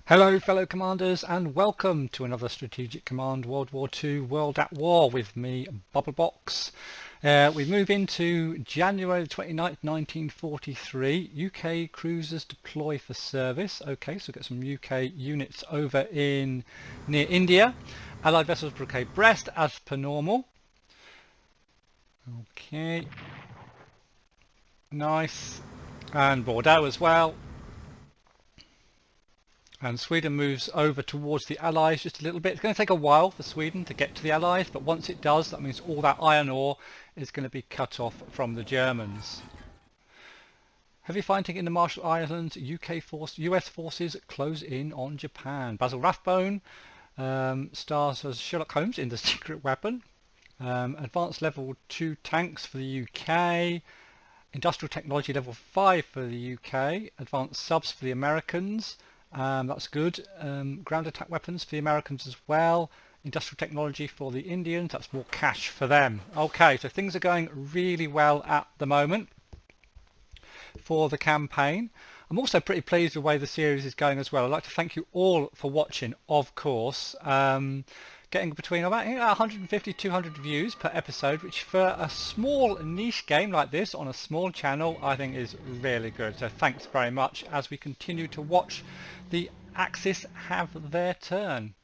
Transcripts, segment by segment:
Hello fellow commanders and welcome to another Strategic Command World War II World at War with me, Bubblebox. We move into January the 29th, 1943. UK cruisers deploy for service. Okay, so we've got some UK units over in near India. Allied vessels blockade Brest as per normal. Okay, nice. And Bordeaux as well. And Sweden moves over towards the Allies just a little bit. It's going to take a while for Sweden to get to the Allies, but once it does, that means all that iron ore is going to be cut off from the Germans. Heavy fighting in the Marshall Islands. US forces close in on Japan. Basil Rathbone stars as Sherlock Holmes in The Secret Weapon. Advanced level 2 tanks for the UK. Industrial technology level 5 for the UK. Advanced subs for the Americans. That's good. Ground attack weapons for the Americans as well. Industrial technology for the Indians. That's more cash for them. Okay, so things are going really well at the moment for the campaign. I'm also pretty pleased with the way the series is going as well. I'd like to thank you all for watching, of course. Getting between about 150 200 views per episode, which for a small niche game like this on a small channel I think is really good. So thanks very much as we continue to watch the Axis have their turn.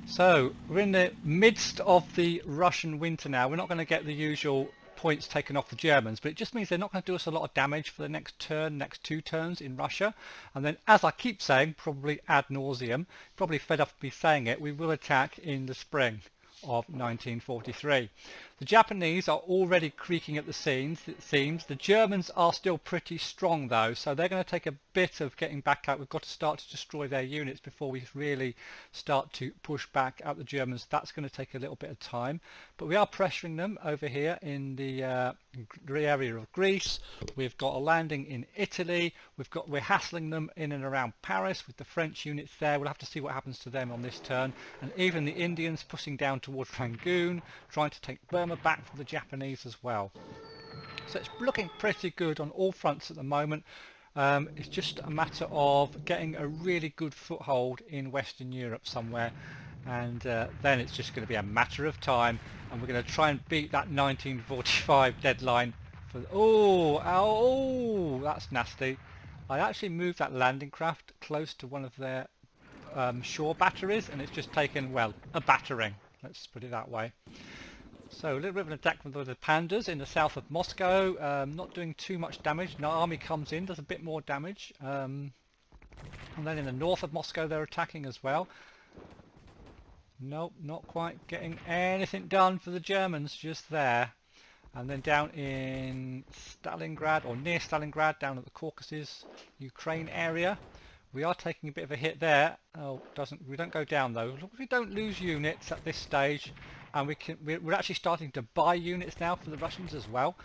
So we're in the midst of the Russian winter now. We're not going to get the usual points taken off the Germans, but it just means they're not going to do us a lot of damage for the next turn, next two turns in Russia. And then, as I keep saying, probably ad nauseum, probably fed up of me saying it, we will attack in the spring of 1943. The Japanese are already creaking at the seams, it seems. The Germans are still pretty strong though, so they're going to take a bit of getting back out. We've got to start to destroy their units before we really start to push back at the Germans. That's going to take a little bit of time, but we are pressuring them over here in the area of Greece. We've got a landing in Italy. We're hassling them in and around Paris with the French units there. We'll have to see what happens to them on this turn, and even the Indians pushing down towards Rangoon, trying to take Burma back from the Japanese as well. So it's looking pretty good on all fronts at the moment. It's just a matter of getting a really good foothold in Western Europe somewhere, and then it's just going to be a matter of time, and we're going to try and beat that 1945 deadline. Oh, that's nasty. I actually moved that landing craft close to one of their shore batteries, and it's just taken, well, a battering, let's put it that way. So a little bit of an attack from the pandas in the south of Moscow, not doing too much damage. Now army comes in, does a bit more damage, and then in the north of Moscow they're attacking as well. Nope, not quite getting anything done for the Germans just there. And then down in Stalingrad, or near Stalingrad, down at the Caucasus, Ukraine area, we are taking a bit of a hit there. Oh, we don't go down though. We don't lose units at this stage, and we're actually starting to buy units now for the Russians as well.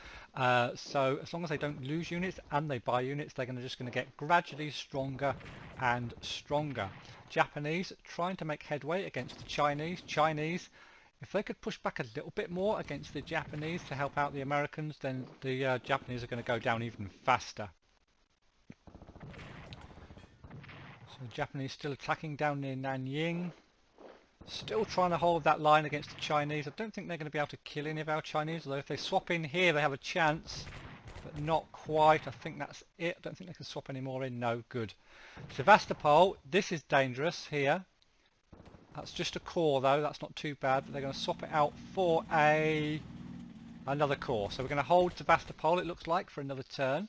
So as long as they don't lose units and they buy units, they're just going to get gradually stronger and stronger. Japanese trying to make headway against the Chinese. If they could push back a little bit more against the Japanese to help out the Americans, then the Japanese are going to go down even faster. So the Japanese still attacking down near Nanjing. Still trying to hold that line against the Chinese. I don't think they're going to be able to kill any of our Chinese, although if they swap in here they have a chance, but not quite. I think that's it. I don't think they can swap any more in. No, good. Sevastopol, this is dangerous here. That's just a core though, that's not too bad, but they're going to swap it out for another core. So we're going to hold Sevastopol, it looks like, for another turn.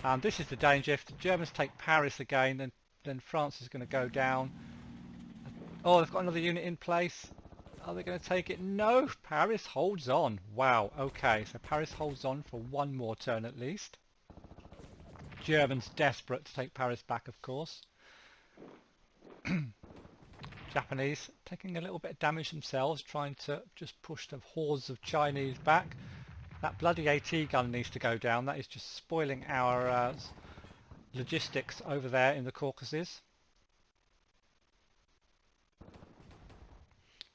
And this is the danger. If the Germans take Paris again, then France is going to go down. Oh, they've got another unit in place. Are they going to take it? No, Paris holds on. Wow, okay, so Paris holds on for one more turn at least. Germans desperate to take Paris back, of course. Japanese taking a little bit of damage themselves, trying to just push the hordes of Chinese back. That bloody AT gun needs to go down. That is just spoiling our logistics over there in the Caucasus.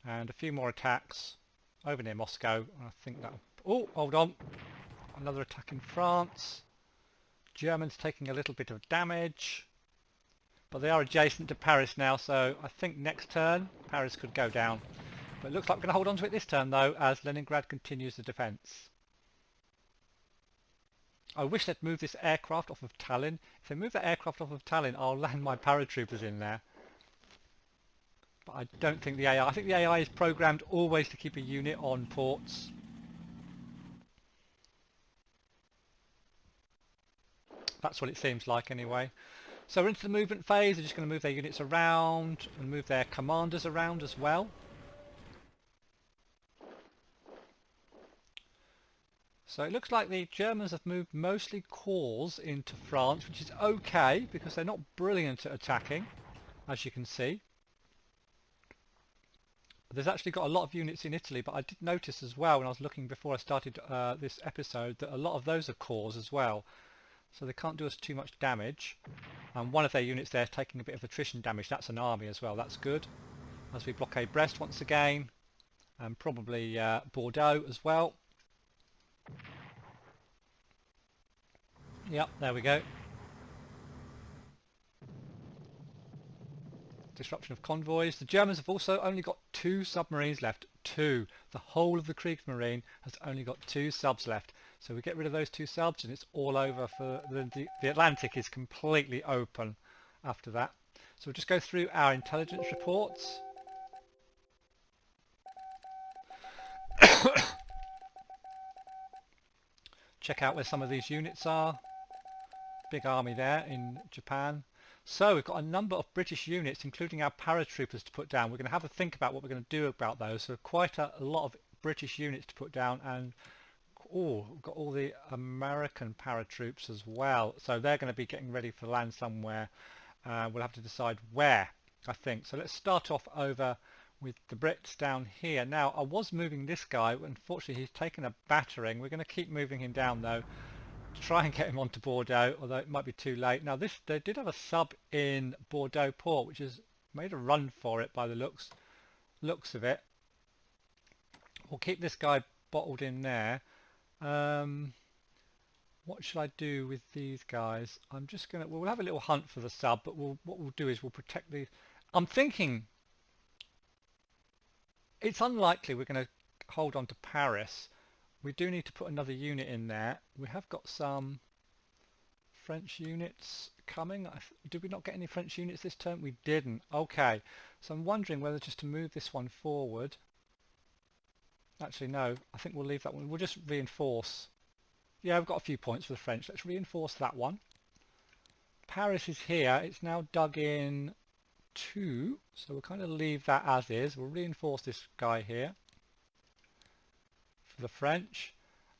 And a few more attacks over near Moscow. I think that... Oh, hold on. Another attack in France. Germans taking a little bit of damage. but they are adjacent to Paris now, so I think next turn Paris could go down. But it looks like we're going to hold on to it this turn though, as Leningrad continues the defence. I wish they'd move this aircraft off of Tallinn. If they move that aircraft off of Tallinn, I'll land my paratroopers in there. But I don't think the AI... I think the AI is programmed always to keep a unit on ports. That's what it seems like anyway. So we're into the movement phase. They're just going to move their units around and move their commanders around as well. So it looks like the Germans have moved mostly corps into France, which is okay because they're not brilliant at attacking, as you can see. There's actually got a lot of units in Italy, but I did notice as well when I was looking before I started this episode that a lot of those are corps as well. So they can't do us too much damage. And one of their units there is taking a bit of attrition damage. That's an army as well. That's good. As we blockade Brest once again. And probably Bordeaux as well. Yep, there we go. Disruption of convoys. The Germans have also only got 2 submarines left. 2. The whole of the Kriegsmarine has only got 2 subs left. So we get rid of those 2 subs and it's all over for the Atlantic is completely open after that. So we'll just go through our intelligence reports. Check out where some of these units are. Big army there in Japan. So we've got a number of British units, including our paratroopers, to put down. We're going to have a think about what we're going to do about those. So quite a lot of British units to put down, and we've got all the American paratroops as well. So they're going to be getting ready for land somewhere. We'll have to decide where, I think. So let's start off over with the Brits down here. Now, I was moving this guy. Unfortunately, he's taken a battering. We're going to keep moving him down, though, to try and get him onto Bordeaux, although it might be too late. Now, they did have a sub in Bordeaux port, which has made a run for it by the looks of it. We'll keep this guy bottled in there. What should I do with these guys? I'm just going to... We'll have a little hunt for the sub, but what we'll do is we'll protect these. I'm thinking it's unlikely we're going to hold on to Paris. We do need to put another unit in there. We have got some French units coming. Did we not get any French units this turn? We didn't. Okay. So I'm wondering whether just to move this one forward. Actually, no. I think we'll leave that one. We'll just reinforce. Yeah, we've got a few points for the French. Let's reinforce that one. Paris is here. It's now dug in 2. So we'll kind of leave that as is. We'll reinforce this guy here. For the French.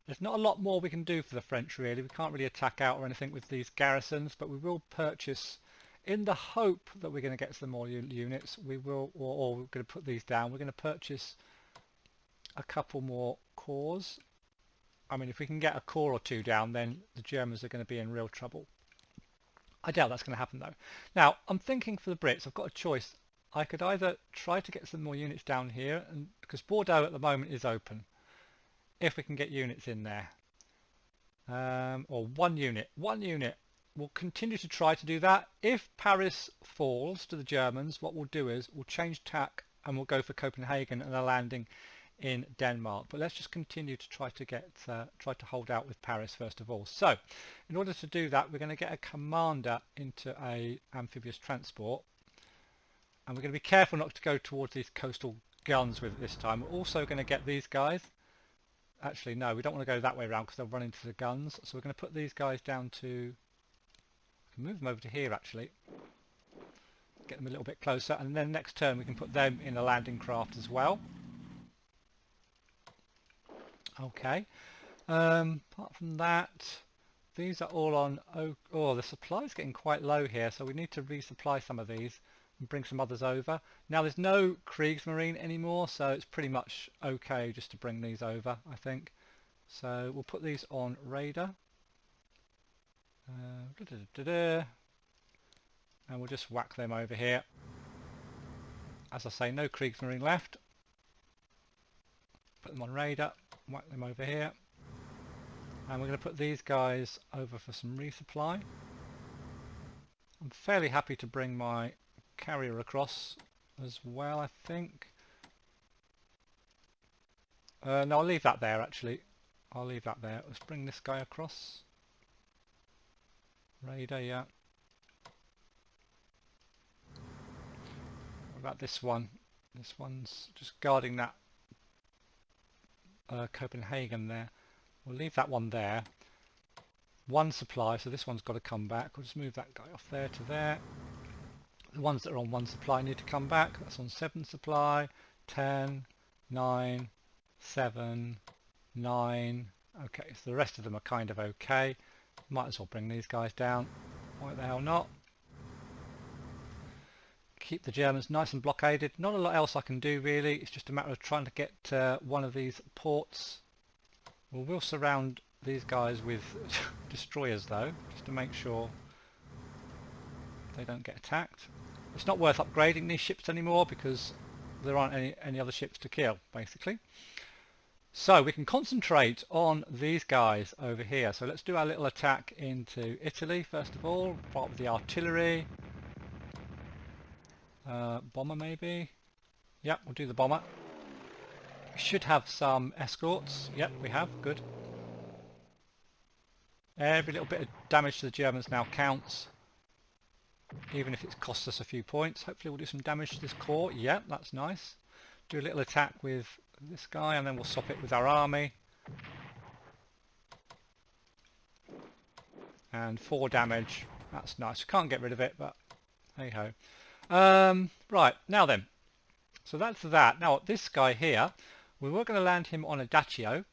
There's not a lot more we can do for the French really. We can't really attack out or anything with these garrisons, but we will purchase in the hope that we're going to get some more units. We will, or we're going to put these down. We're going to purchase a couple more corps. I mean, if we can get a corps or 2 down, then the Germans are going to be in real trouble. I doubt that's going to happen though. Now, I'm thinking for the Brits, I've got a choice. I could either try to get some more units down here, and because Bordeaux at the moment is open, if we can get units in there, or one unit. We'll continue to try to do that. If Paris falls to the Germans, what we'll do is we'll change tack and we'll go for Copenhagen and a landing in Denmark. But let's just continue to try to hold out with Paris first of all. So in order to do that, we're going to get a commander into a amphibious transport, and we're going to be careful not to go towards these coastal guns with it this time. We're also going to get these guys. Actually, no, we don't want to go that way around because they'll run into the guns. So we're going to put these guys down to... I can move them over to here, actually. Get them a little bit closer. And then next turn we can put them in a landing craft as well. Okay. Apart from that, these are all on... Oh, the supply is getting quite low here, so we need to resupply some of these and bring some others over. Now there's no Kriegsmarine anymore, so it's pretty much okay just to bring these over, I think. So we'll put these on radar. And we'll just whack them over here. As I say, no Kriegsmarine left. Put them on radar, whack them over here. And we're going to put these guys over for some resupply. I'm fairly happy to bring my carrier across as well, I think. No, I'll leave that there actually. I'll leave that there. Let's bring this guy across. Radar, yeah. What about this one? This one's just guarding that Copenhagen there. We'll leave that one there. One supply, so this one's got to come back. We'll just move that guy off there to there. The ones that are on one supply need to come back. That's on 7 supply, 10, 9, 7, 9. Okay, so the rest of them are kind of okay. Might as well bring these guys down. Why the hell not? Keep the Germans nice and blockaded. Not a lot else I can do really. It's just a matter of trying to get one of these ports. We'll surround these guys with destroyers though, just to make sure they don't get attacked. It's not worth upgrading these ships anymore because there aren't any other ships to kill basically. So we can concentrate on these guys over here. So let's do our little attack into Italy first of all. Part with the artillery. Bomber maybe. Yep, we'll do the bomber. We should have some escorts. Yep, we have. Good. Every little bit of damage to the Germans now counts, even if it costs us a few points. Hopefully we'll do some damage to this core. Yep, that's nice. Do a little attack with this guy and then we'll swap it with our army. And 4 damage. That's nice. We can't get rid of it, but hey ho. Right, now then. So that's that. Now this guy here, we were going to land him on Adagio.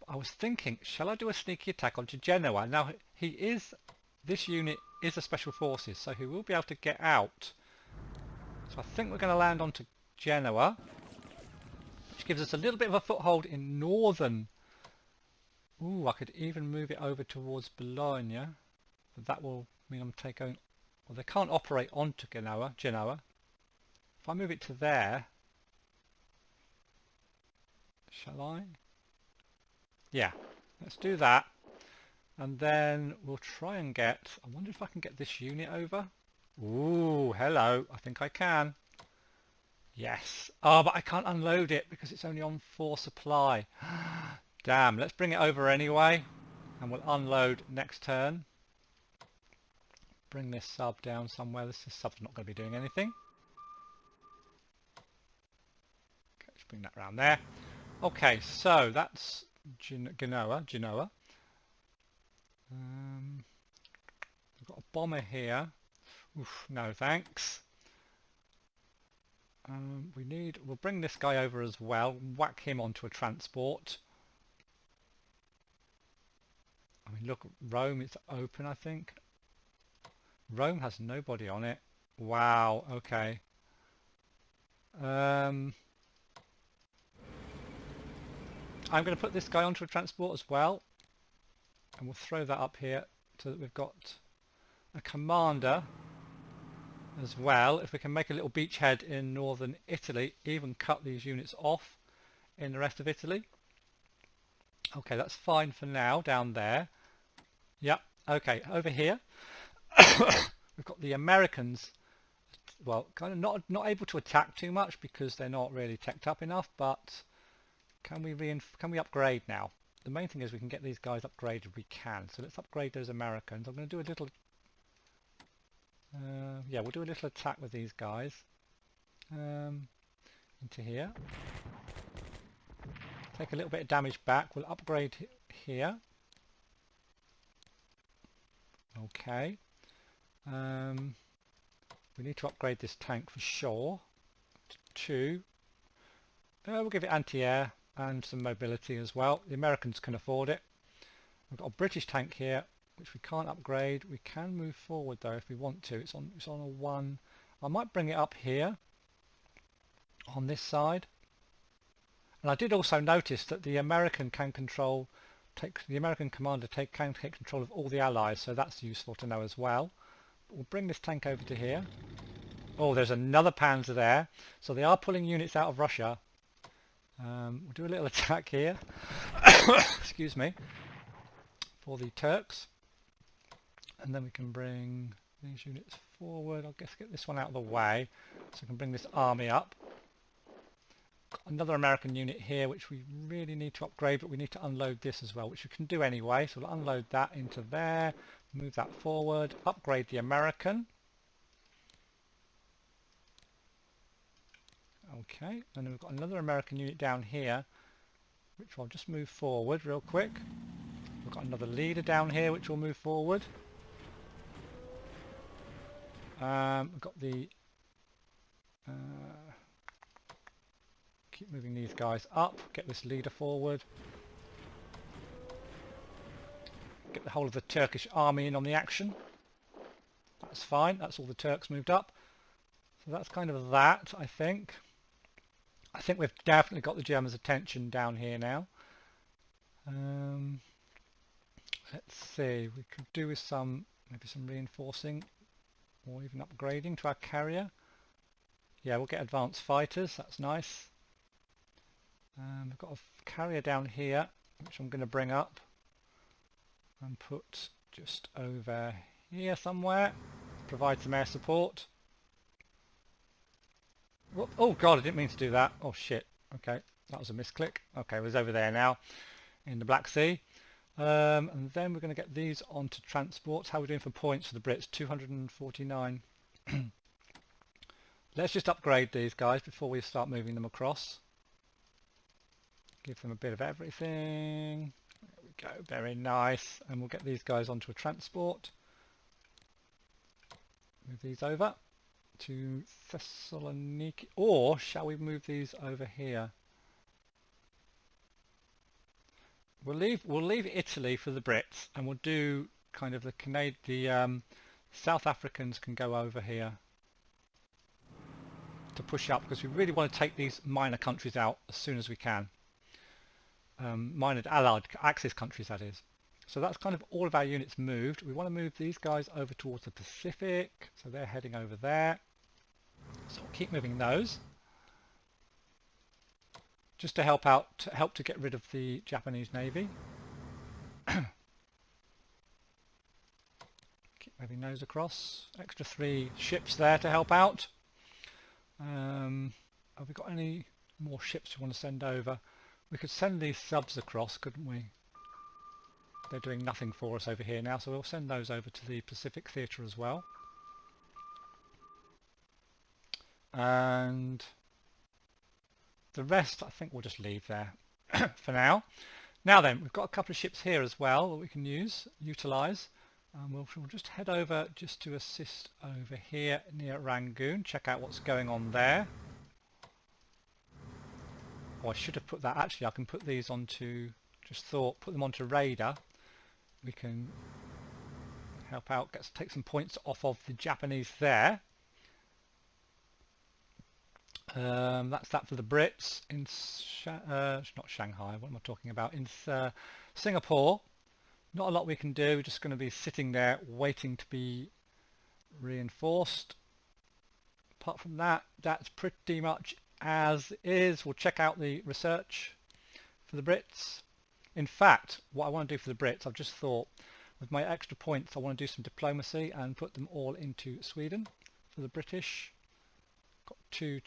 I was thinking, shall I do a sneaky attack onto Genoa? Now this unit is a special forces, so he will be able to get out. So I think we're going to land onto Genoa, which gives us a little bit of a foothold in Northern. Ooh, I could even move it over towards Bologna, but that will mean I'm taking. Well, they can't operate onto Genoa. If I move it to there, shall I? Yeah, let's do that. And then we'll try and get, I wonder if I can get this unit over. Ooh, hello, I think I can. Yes. Oh, but I can't unload it because it's only on 4 supply. Damn, let's bring it over anyway. And we'll unload next turn. Bring this sub down somewhere. This sub's not going to be doing anything. Okay, let's bring that around there. Okay, so that's Genoa. We've got a bomber here. Oof, no thanks. We'll bring this guy over as well. Whack him onto a transport. I mean, look, Rome is open, I think. Rome has nobody on it. Wow, okay. I'm going to put this guy onto a transport as well. And we'll throw that up here so that we've got a commander as well. If we can make a little beachhead in northern Italy, even cut these units off in the rest of Italy. Okay, that's fine for now down there. Yep, okay, over here we've got the Americans, well, kind of not able to attack too much because they're not really teched up enough, but can we upgrade now? The main thing is we can get these guys upgraded. We can, so let's upgrade those Americans. I'm going to do a little yeah, we'll do a little attack with these guys into here. Take a little bit of damage back. We'll upgrade here. Okay. We need to upgrade this tank for sure. To 2. We'll give it anti-air and some mobility as well. The Americans can afford it. We've got a British tank here, which we can't upgrade. We can move forward though if we want to. It's on a 1. I might bring it up here on this side. And I did also notice that the American can control, the American commander can take control of all the allies, so that's useful to know as well. But we'll bring this tank over to here. Oh, there's another Panzer there. So they are pulling units out of Russia. We'll do a little attack here. Excuse me. For the Turks. And then we can bring these units forward. I'll just get this one out of the way so I can bring this army up. Got another American unit here which we really need to upgrade, but we need to unload this as well, which we can do anyway. So we'll unload that into there, move that forward, upgrade the American. Okay, and then we've got another American unit down here, which I'll just move forward real quick. We've got another leader down here which will move forward. We've got the keep moving these guys up, get this leader forward, get the whole of the Turkish army in on the action. That's fine, that's all the Turks moved up. So that's kind of that, I think. I think we've definitely got the Germans' attention down here now. Let's see, we could do with maybe some reinforcing or even upgrading to our carrier. Yeah, we'll get advanced fighters, that's nice. We've got a carrier down here which I'm going to bring up and put just over here somewhere, provide some air support. Whoop. Oh god, I didn't mean to do that. Oh shit, okay, that was a misclick. Okay, it was over there now in the Black Sea. And then we're going to get these onto transports. How are we doing for points for the Brits? 249. Let's just upgrade these guys before we start moving them across. Give them a bit of everything. There we go, very nice. And we'll get these guys onto a transport. Move these over to Thessaloniki. Or shall we move these over here? We'll leave Italy for the Brits, and we'll do kind of the South Africans can go over here to push up, because we really want to take these minor countries out as soon as we can. Minor allied Axis countries, that is. So that's kind of all of our units moved. We want to move these guys over towards the Pacific, so they're heading over there. So we'll keep moving those. Just to help to get rid of the Japanese Navy. Keep moving those across. Extra 3 ships there to help out. Have we got any more ships we want to send over? We could send these subs across, couldn't we? They're doing nothing for us over here now, so we'll send those over to the Pacific Theatre as well. And the rest I think we'll just leave there for now. Now then, we've got a couple of ships here as well that we can utilise. We'll just head over just to assist over here near Rangoon, check out what's going on there. Oh, I should have put that, actually I can put these onto, put them onto radar. We can help out, take some points off of the Japanese there. That's that for the Brits in not Shanghai, what am I talking about, in Singapore. Not a lot we can do, we're just going to be sitting there waiting to be reinforced. Apart from that, that's pretty much as is. We'll check out the research for the Brits. In fact, what I want to do for the Brits, I've just thought, with my extra points, I want to do some diplomacy and put them all into Sweden. For the British, got 3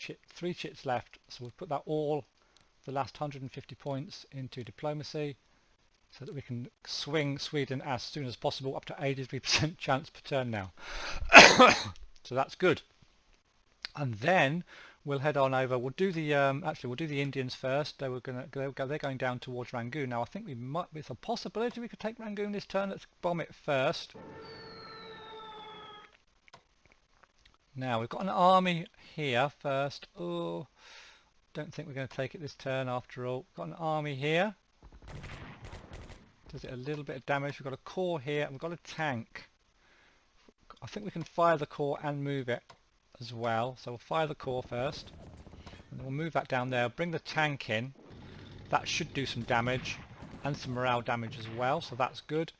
chits left, so we'll put that all, the last 150 points, into diplomacy, so that we can swing Sweden as soon as possible, up to 83% chance per turn now. So that's good. And then we'll head on over. We'll do the we'll do the Indians first. They're going down towards Rangoon. Now I think it's a possibility we could take Rangoon this turn. Let's bomb it first. Now we've got an army here first. Oh, don't think we're going to take it this turn after all. We've got an army here. Does it a little bit of damage. We've got a corps here and we've got a tank. I think we can fire the corps and move it as well. So we'll fire the corps first. And then we'll move that down there. Bring the tank in. That should do some damage. And some morale damage as well. So that's good.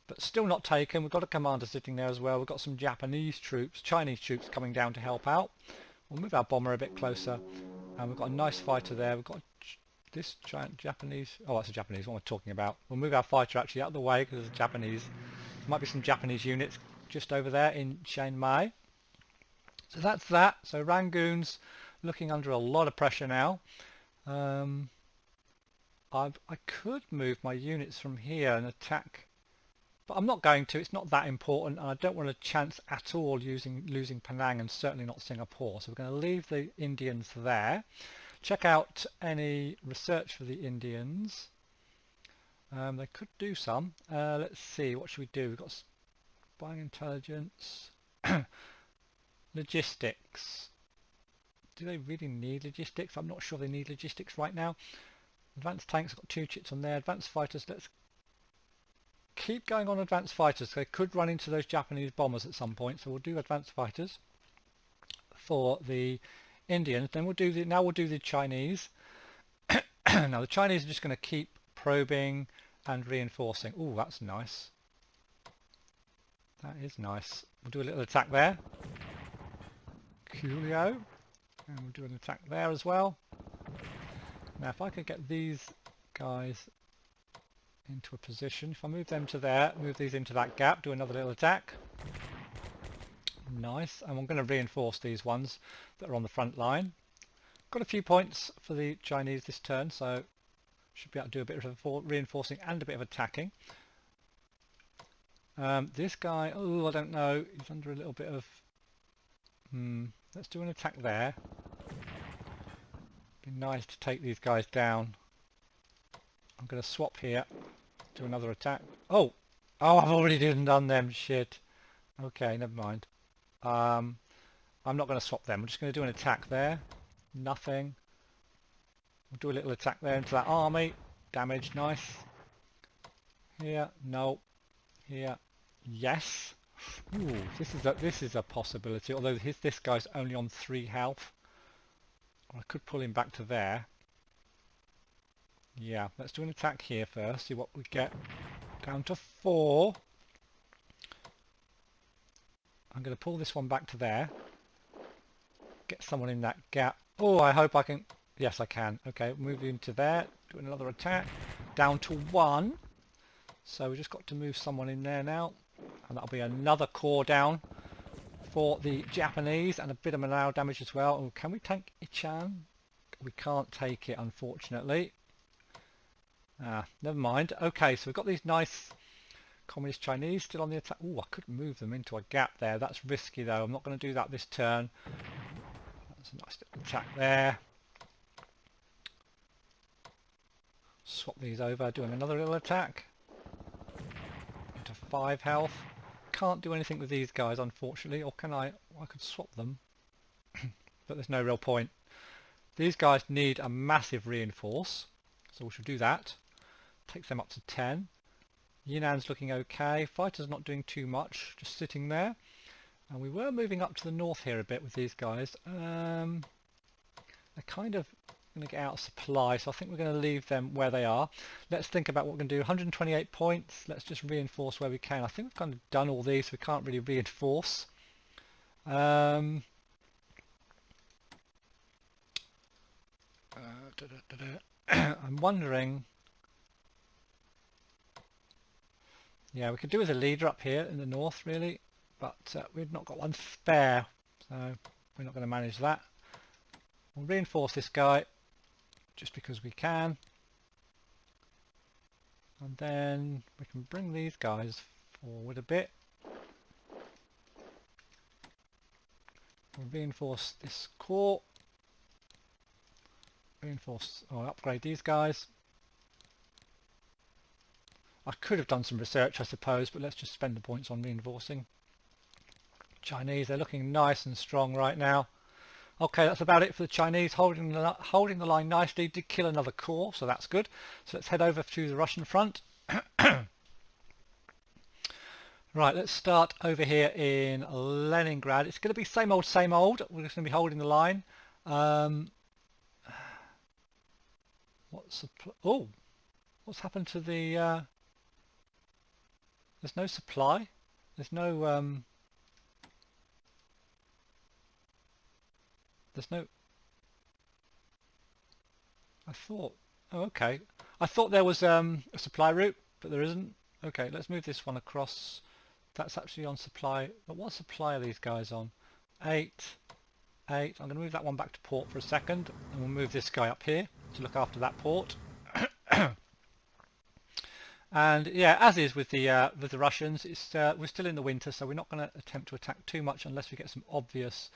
But still not taken. We've got a commander sitting there as well. We've got some Japanese troops, Chinese troops coming down to help out. We'll move our bomber a bit closer. And we've got a nice fighter there. We've got this giant Japanese, oh that's a Japanese, what am I talking about? We'll move our fighter actually out of the way because there's a Japanese, there might be some Japanese units just over there in Chiang Mai. So that's that. So Rangoon's looking under a lot of pressure now. I could move my units from here and attack, but I'm not going to. It's not that important, and I don't want a chance at all losing Penang, and certainly not Singapore. So we're going to leave the Indians there. Check out any research for the Indians. They could do some. Let's see, what should we do? We've got spying intelligence, logistics. Do they really need logistics? I'm not sure they need logistics right now. Advanced tanks, got 2 chits on there. Advanced fighters, let's keep going on advanced fighters. They could run into those Japanese bombers at some point, so we'll do advanced fighters for the Indians. Then we'll do the Chinese. Now the Chinese are just going to keep probing and reinforcing. Oh, that's nice. That is nice. We'll do a little attack there. Coolio. And we'll do an attack there as well. Now if I could get these guys into a position, if I move them to there, move these into that gap, do another little attack. Nice. And I'm going to reinforce these ones that are on the front line. Got a few points for the Chinese this turn, so should be able to do a bit of reinforcing and a bit of attacking. This guy, oh, I don't know, he's under a little bit of... let's do an attack there. Be nice to take these guys down. I'm going to swap here, do another attack. Oh, I've already done them, shit. Okay, never mind. I'm not going to swap them, I'm just going to do an attack there. Nothing. We'll do a little attack there into that army. Damage, nice. Here, no. Here, yes. Ooh, this is a possibility. Although this guy's only on 3 health. I could pull him back to there. Yeah, let's do an attack here first. See what we get. Down to 4. I'm going to pull this one back to there. Get someone in that gap. Oh, I hope I can. Yes, I can. Okay, move into there. Do another attack. Down to 1. So we just got to move someone in there now. And that'll be another core down for the Japanese, and a bit of morale damage as well. Oh, can we tank Ichan? We can't take it, unfortunately. Never mind. Okay, so we've got these nice communist Chinese still on the attack. Oh, I could move them into a gap there. That's risky though. I'm not going to do that this turn. That's a nice little attack there. Swap these over, doing another little attack. Into 5 health. Can't do anything with these guys, unfortunately, or can I? I could swap them, but there's no real point. These guys need a massive reinforce, so we should do that. Takes them up to 10. Yinnan's looking okay. Fighter's not doing too much, just sitting there. And we were moving up to the north here a bit with these guys. They're kind of going to get out of supply, so I think we're going to leave them where they are. Let's think about what we're going to do. 128 points. Let's just reinforce where we can. I think we've kind of done all these, so we can't really reinforce. I'm wondering. Yeah, we could do with a leader up here in the north, really, but we've not got one spare, so we're not going to manage that. We'll reinforce this guy just because we can, and then we can bring these guys forward a bit. We'll reinforce this core, reinforce or upgrade these guys. I could have done some research, I suppose, but let's just spend the points on reinforcing. Chinese, they're looking nice and strong right now. Okay, that's about it for the Chinese, holding the line nicely. Did kill another core, so that's good. So let's head over to the Russian front. Right, let's start over here in Leningrad. It's going to be same old, same old. We're just going to be holding the line. What's happened to the... There's no supply. There's no... There's no... I thought... Oh, okay. I thought there was a supply route, but there isn't. Okay, let's move this one across that's actually on supply. But what supply are these guys on? 8, 8. I'm going to move that one back to port for a second, and we'll move this guy up here to look after that port. And yeah, as is with the Russians, it's we're still in the winter, so we're not going to attempt to attack too much unless we get some obvious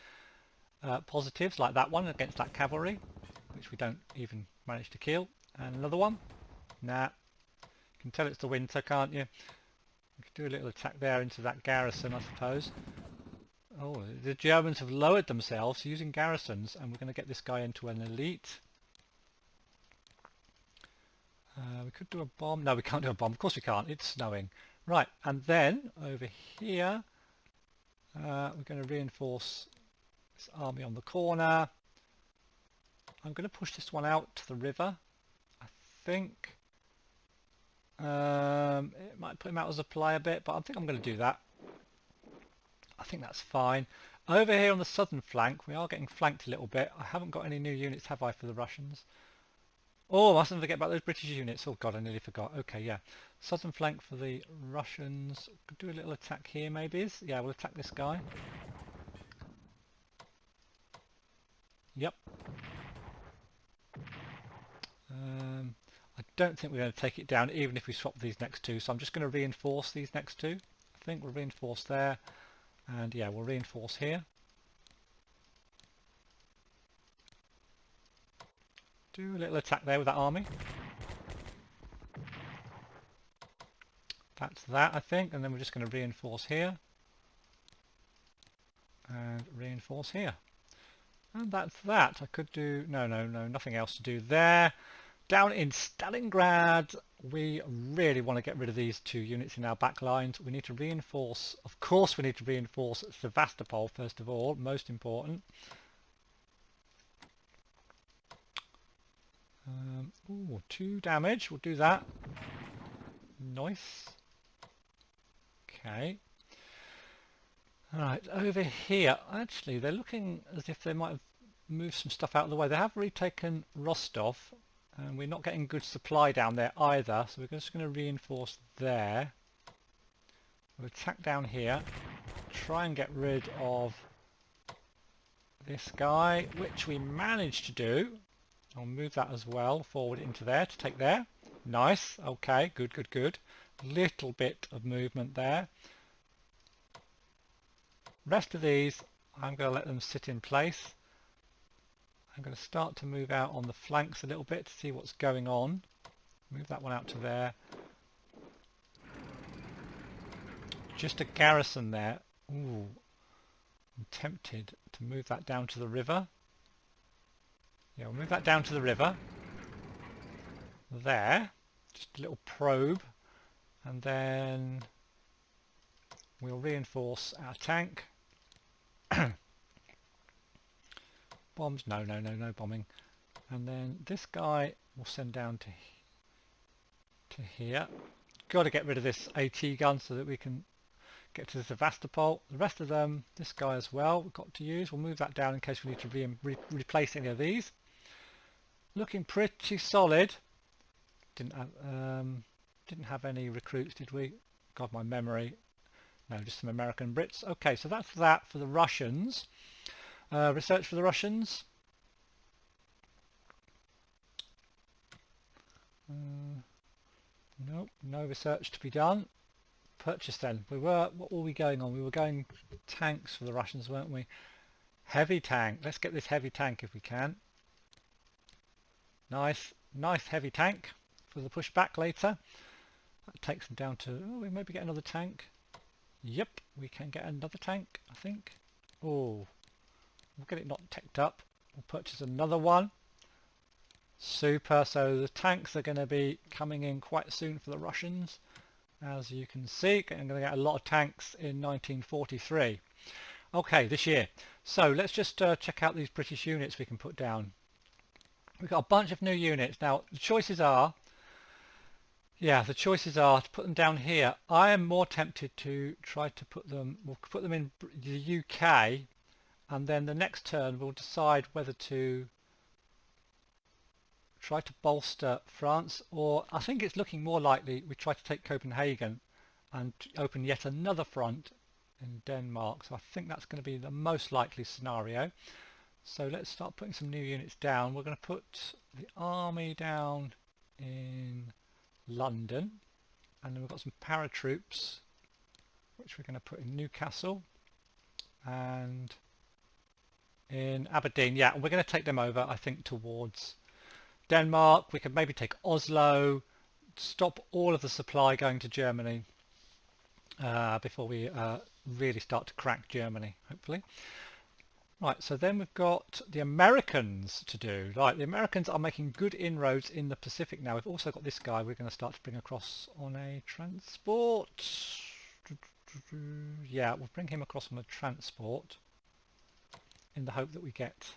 positives like that one against that cavalry, which we don't even manage to kill. And another one. Nah, you can tell it's the winter, can't you? We could do a little attack there into that garrison, I suppose. Oh, the Germans have lowered themselves using garrisons, and we're going to get this guy into an elite. We could do a bomb. No, we can't do a bomb. Of course we can't. It's snowing. Right, and then over here, we're going to reinforce this army on the corner. I'm going to push this one out to the river. I think it might put him out of supply a bit, but I think I'm going to do that. I think that's fine. Over here on the southern flank, we are getting flanked a little bit. I haven't got any new units, have I, for the Russians? Oh, I mustn't forget about those British units. Oh god, I nearly forgot. Okay, yeah. Southern flank for the Russians. Could do a little attack here, maybe. Yeah, we'll attack this guy. Yep. I don't think we're going to take it down, even if we swap these next two. So I'm just going to reinforce these next two. I think we'll reinforce there. And yeah, we'll reinforce here. Do a little attack there with that army. That's that, I think, and then we're just going to reinforce here. And reinforce here. And that's that. I could do... No, nothing else to do there. Down in Stalingrad, we really want to get rid of these two units in our back lines. We need to reinforce... Of course we need to reinforce Sevastopol, first of all, most important. Ooh, 2 damage, we'll do that. Nice. Okay. Alright, over here, actually they're looking as if they might have moved some stuff out of the way. They have retaken Rostov, and we're not getting good supply down there either, so we're just going to reinforce there. We'll attack down here, try and get rid of this guy, which we managed to do. I'll move that as well forward into there to take there. Nice. Okay, good, good, good. Little bit of movement there. Rest of these, I'm going to let them sit in place. I'm going to start to move out on the flanks a little bit to see what's going on. Move that one out to there. Just a garrison there. Ooh, I'm tempted to move that down to the river. Yeah, we'll move that down to the river. There. Just a little probe. And then we'll reinforce our tank. Bombs? No bombing. And then this guy we'll send down to here. Got to get rid of this AT gun so that we can get to Sevastopol. The rest of them, this guy as well, we've got to use. We'll move that down in case we need to replace any of these. Looking pretty solid. Didn't have any recruits, did we? God, my memory. No, just some American Brits. Okay, so that's that for the Russians. Research for the Russians. Nope, no research to be done. Purchase then. What were we going on? We were going tanks for the Russians, weren't we? Heavy tank. Let's get this heavy tank if we can. Nice heavy tank for the pushback later. That takes them down to... Oh, we maybe get another tank. Yep, we can get another tank, I think. Oh, we'll get it not teched up. We'll purchase another one. Super, so the tanks are going to be coming in quite soon for the Russians. As you can see, I'm going to get a lot of tanks in 1943. Okay, this year. So let's just check out these British units we can put down. We've got a bunch of new units. Now, the choices are... Yeah, the choices are to put them down here. I am more tempted to try to put them... We'll put them in the UK, and then the next turn we'll decide whether to try to bolster France, or I think it's looking more likely we try to take Copenhagen and open yet another front in Denmark. So I think that's going to be the most likely scenario. So let's start putting some new units down. We're going to put the army down in London, and then we've got some paratroops which we're going to put in Newcastle and in Aberdeen. Yeah, and we're going to take them over, I think, towards Denmark. We could maybe take Oslo, stop all of the supply going to Germany before we really start to crack Germany, hopefully. Right, so then we've got the Americans to do. Right, the Americans are making good inroads in the Pacific now. We've also got this guy we're going to start to bring across on a transport. Yeah, we'll bring him across on a transport in the hope that we get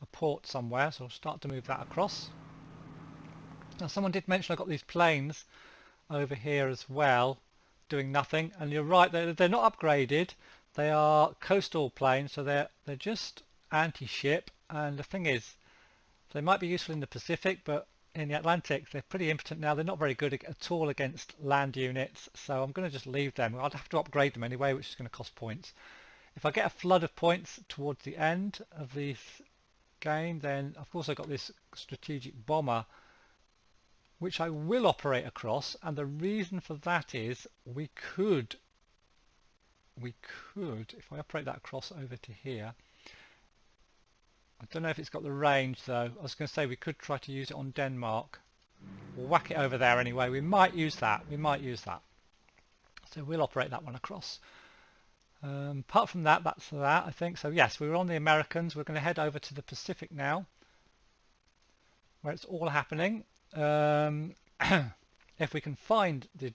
a port somewhere. So we'll start to move that across. Now, someone did mention I've got these planes over here as well doing nothing, and you're right, they're not upgraded. They are coastal planes, so they're just anti-ship, and the thing is, they might be useful in the Pacific, but in the Atlantic they're pretty impotent now. They're not very good at all against land units, so I'm going to just leave them. I'd have to upgrade them anyway, which is going to cost points. If I get a flood of points towards the end of this game, then I've also got this strategic bomber which I will operate across, and the reason for that is we could, if I operate that across over to here, I don't know if it's got the range though. I was going to say we could try to use it on Denmark. We'll whack it over there anyway. We might use that. So we'll operate that one across. Apart from that, that's that, I think. So yes, we were on the Americans. We're going to head over to the Pacific now, where it's all happening. If we can find the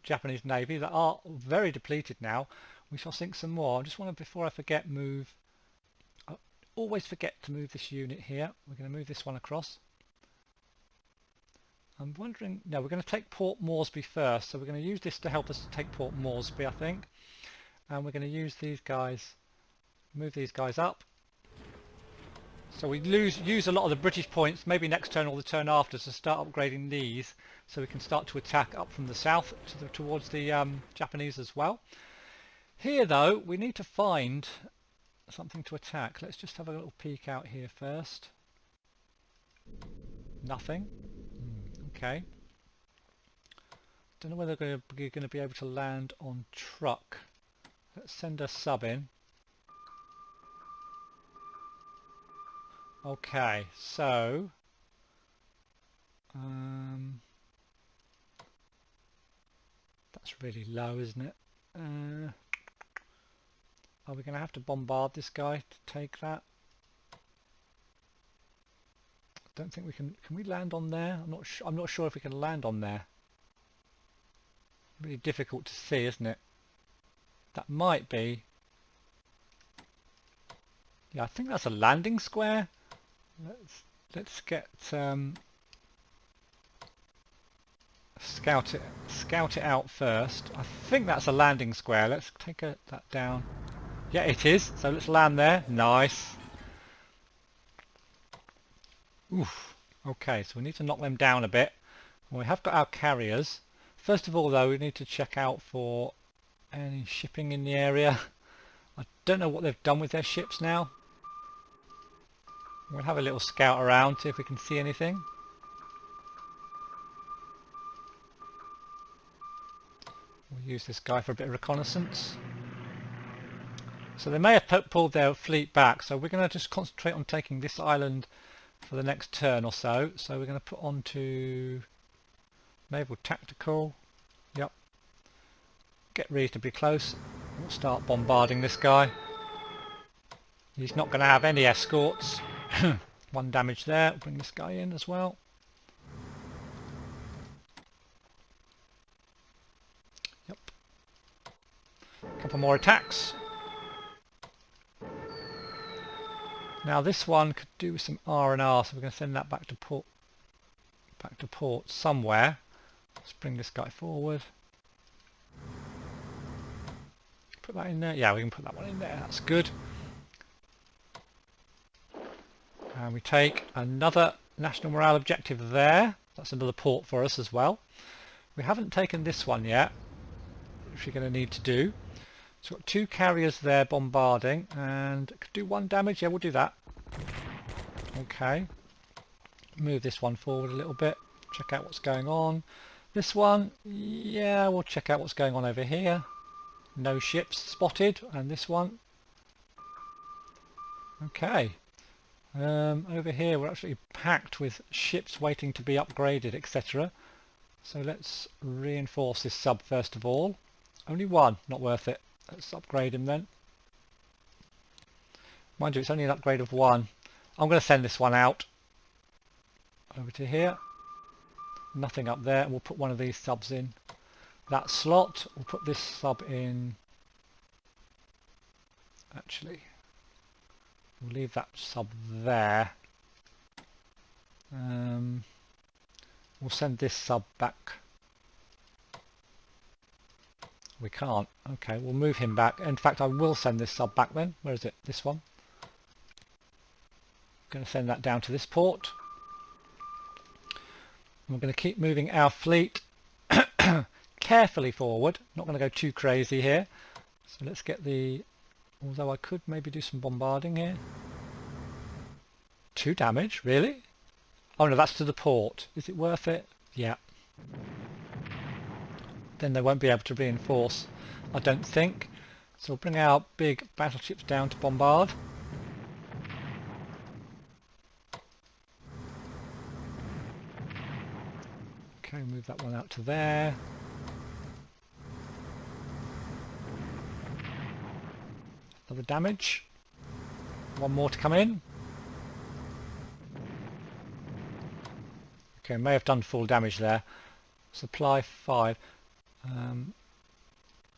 Japanese Navy that are very depleted now, we shall sink some more. I just want to, before I forget, I always forget to move this unit here. We're going to move this one across. I'm wondering, no, we're going to take Port Moresby first, so we're going to use this to help us to take Port Moresby, I think, and we're going to use these guys, move these guys up. So we use a lot of the British points, maybe next turn or the turn after, to start upgrading these, so we can start to attack up from the south towards the Japanese as well. Here though, we need to find something to attack. Let's just have a little peek out here first. Nothing. Okay. Don't know whether we're going to be able to land on truck. Let's send a sub in. Okay, so that's really low, isn't it? Are we going to have to bombard this guy to take that? I don't think we can. Can we land on there? I'm not sure if we can land on there. Really difficult to see, isn't it? That might be. Yeah, I think that's a landing square. Let's get scout it out first. I think that's a landing square. Let's take that down. Yeah, it is. So let's land there. Nice. Oof. Okay, so we need to knock them down a bit. We have got our carriers. First of all, though, we need to check out for any shipping in the area. I don't know what they've done with their ships now. We'll have a little scout around, see if we can see anything. We'll use this guy for a bit of reconnaissance. So they may have pulled their fleet back, so we're going to just concentrate on taking this island for the next turn or so. So we're going to put on to naval tactical. Yep. Get reasonably close. We'll start bombarding this guy. He's not going to have any escorts. One damage there. Bring this guy in as well. Yep. A couple more attacks. Now this one could do with some R&R, so we're going to send that back to port somewhere. Let's bring this guy forward. Put that in there. Yeah, we can put that one in there. That's good. And we take another national morale objective there. That's another port for us as well. We haven't taken this one yet. which we're going to need to do. So we've got 2 carriers there bombarding, and could do 1 damage. Yeah, we'll do that. Okay. Move this one forward a little bit. Check out what's going on. This one, yeah, we'll check out what's going on over here. No ships spotted. And this one. Okay. Over here we're actually packed with ships waiting to be upgraded, etc. So let's reinforce this sub first of all. Only 1, not worth it. Let's upgrade him then. Mind you, it's only an upgrade of 1. I'm going to send this one out. Over to here. Nothing up there. We'll put one of these subs in that slot. We'll put this sub in. Actually, we'll leave that sub there. We'll send this sub back. We can't. Okay, we'll move him back. In fact, I will send this sub back then. Where is it? This one. I'm going to send that down to this port. And we're going to keep moving our fleet carefully forward. Not going to go too crazy here. So let's get the... Although I could maybe do some bombarding here. 2 damage, really? Oh no, that's to the port. Is it worth it? Yeah. Then they won't be able to reinforce, I don't think. So we'll bring our big battleships down to bombard. Okay, move that one out to there. Another damage. 1 more to come in. Okay, may have done full damage there. Supply 5.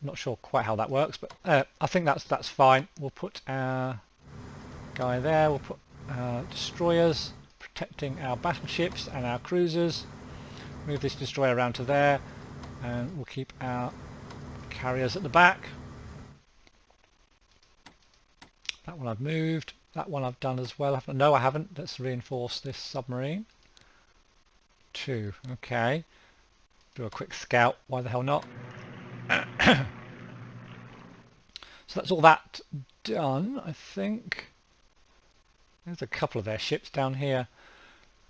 Not sure quite how that works, but I think that's fine. We'll put our guy there. We'll put our destroyers protecting our battleships and our cruisers. Move this destroyer around to there, and we'll keep our carriers at the back. That one I've moved. That one I've done as well. No, I haven't. Let's reinforce this submarine. 2. Okay. Do a quick scout. Why the hell not? So that's all that done, I think. There's a couple of their ships down here.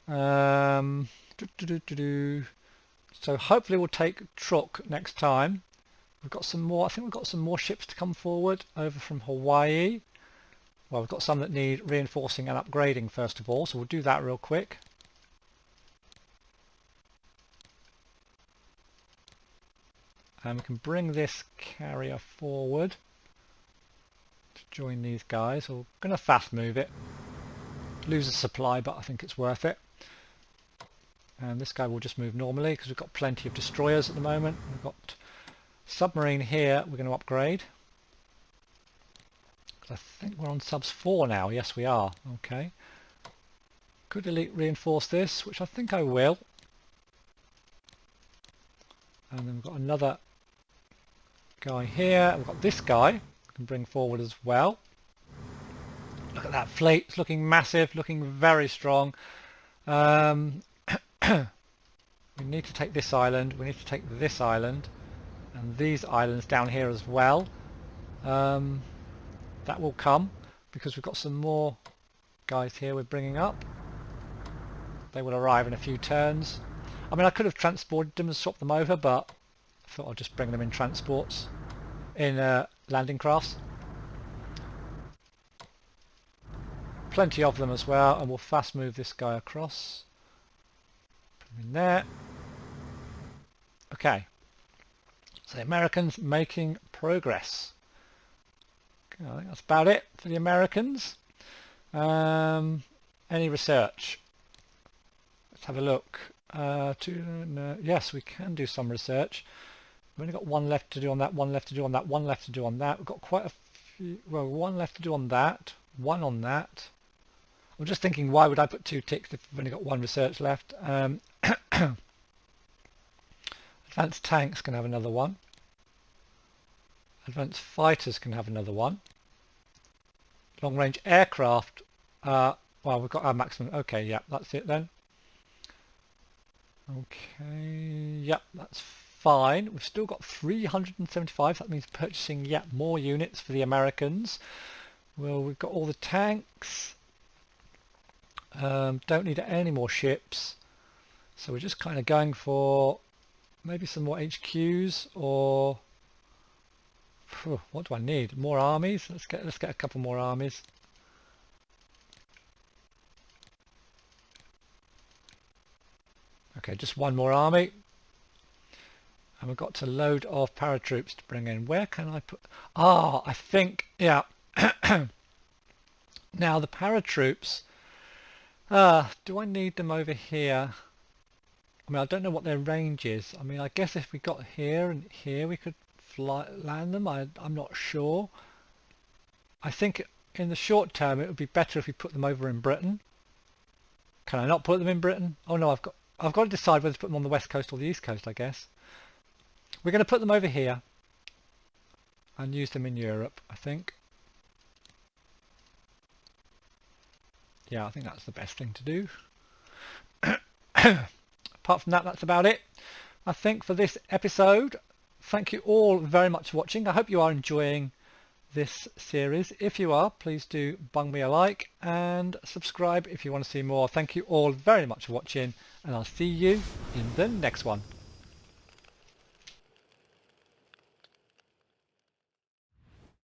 So hopefully we'll take Truk next time. We've got some more. I think we've got some more ships to come forward over from Hawaii. Well, we've got some that need reinforcing and upgrading first of all, so we'll do that real quick. And we can bring this carrier forward to join these guys. We're going to fast move it. Lose a supply, but I think it's worth it. And this guy will just move normally because we've got plenty of destroyers at the moment. We've got submarine here we're going to upgrade. I think we're on subs 4 now. Yes, we are. Okay. Could elite reinforce this, which I think I will. And then we've got another guy here. We've got this guy we can bring forward as well. Look at that fleet. It's looking massive, looking very strong. We need to take this island. We need to take this island. And these islands down here as well. That will come because we've got some more guys here we're bringing up. They will arrive in a few turns. I mean, I could have transported them and swapped them over, but I thought I'd just bring them in transports, in landing crafts. Plenty of them as well, and we'll fast move this guy across. Put him in there. Okay. So the Americans making progress. I think that's about it for the Americans. Any research? Let's have a look. Yes, we can do some research. We've only got 1 left to do on that, 1 left to do on that, 1 left to do on that. We've got quite a few. Well, 1 left to do on that, 1 on that. I'm just thinking, why would I put 2 ticks if we've only got 1 research left? Advanced tanks can have another 1. Advanced fighters can have another 1. Long range aircraft, well, we've got our maximum. Okay, yeah, that's it then. Okay, yep, that's fine. We've still got 375. That means purchasing yet more units for the Americans. Well, we've got all the tanks. Don't need any more ships. So we're just kind of going for maybe some more HQs, or what do I need? More armies? Let's get a couple more armies. Okay, just one more army. And we've got a load of paratroops to bring in. Where can I put... Ah, I think, yeah. Now the paratroops, do I need them over here? I mean, I don't know what their range is. I mean, I guess if we got here and here, we could land them. I'm not sure. I think in the short term, it would be better if we put them over in Britain. Can I not put them in Britain? Oh no, I've got to decide whether to put them on the west coast or the east coast, I guess. We're going to put them over here and use them in Europe, I think. Yeah, I think that's the best thing to do. Apart from that, that's about it, I think, for this episode. Thank you all very much for watching. I hope you are enjoying this series. If you are, please do bung me a like and subscribe if you want to see more. Thank you all very much for watching, and I'll see you in the next one.